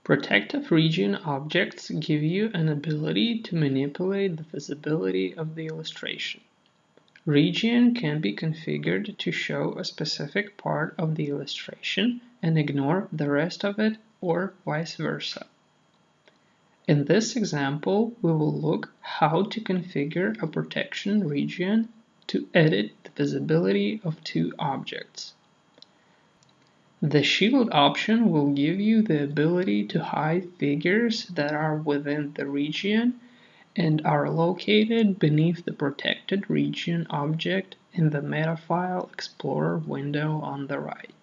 Protective region objects give you an ability to manipulate the visibility of the illustration. Region can be configured to show a specific part of the illustration and ignore the rest of it, or vice versa. In this example, we will look how to configure a protection region to edit the visibility of two objects. The shield option will give you the ability to hide figures that are within the region and are located beneath the protected region object in the Metafile Explorer window on the right.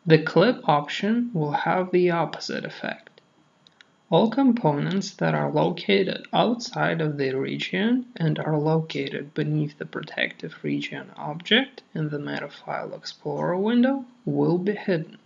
The clip option will have the opposite effect. All components that are located outside of the region and are located beneath the protective region object in the Metafile Explorer window will be hidden.